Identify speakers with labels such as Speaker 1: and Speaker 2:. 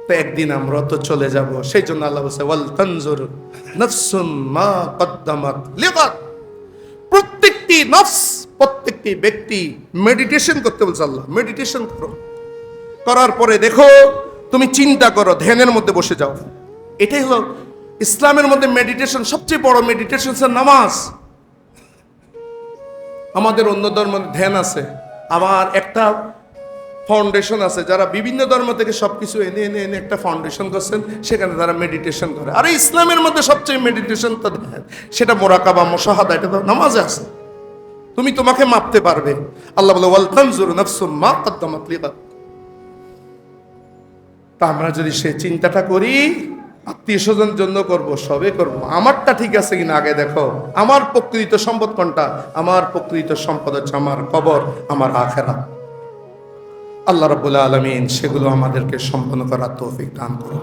Speaker 1: তো একদিন আমরা তো চলে যাব, সেই জন্য আল্লাহ বলছে ওয়াল তানজুর নাফসুম মা কদ্দামাত লিগাদ। প্রত্যেকটি নফস, প্রত্যেকটি ব্যক্তি মেডিটেশন করতে বলছে আল্লাহ। মেডিটেশন করো, করার পরে দেখো, তুমি চিন্তা করো, ধ্যানের মধ্যে বসে যাও। এটাই হলো ইসলামের মধ্যে মেডিটেশন। সবচেয়ে বড় মেডিটেশন হচ্ছে নামাজ। আমাদের অন্য ধর্মের ধ্যান আছে, আবার একটা ফাউন্ডেশন আছে, যারা বিভিন্ন ধর্ম থেকে সবকিছু এনে এনে এনে একটা ফাউন্ডেশন করছেন, সেখানে তারা মেডিটেশন করে। আর ইসলামের মধ্যে সবচেয়ে মেডিটেশন তো ধ্যান, সেটা মোরাকাবা মুশাহাদা, এটা তো নামাজে আছে। তুমি তোমাকে মাপতে পারবে। আল্লাহ বলে ওয়াল তানজুর নাফসুম মা কদ্দামাত লিগাদ। তা আমরা যদি সে চিন্তাটা করি, আত্মীয় স্বজন জন্য করব, সবে করব, আমারটা ঠিক আছে কিনা আগে দেখো। আমার প্রকৃত সম্পদ কোনটা? আমার প্রকৃত সম্পদ হচ্ছে আমার কবর, আমার আখিরাত। আল্লাহ রাব্বুল আলামিন সেগুলো আমাদেরকে সম্পন্ন করার তৌফিক দান করুন।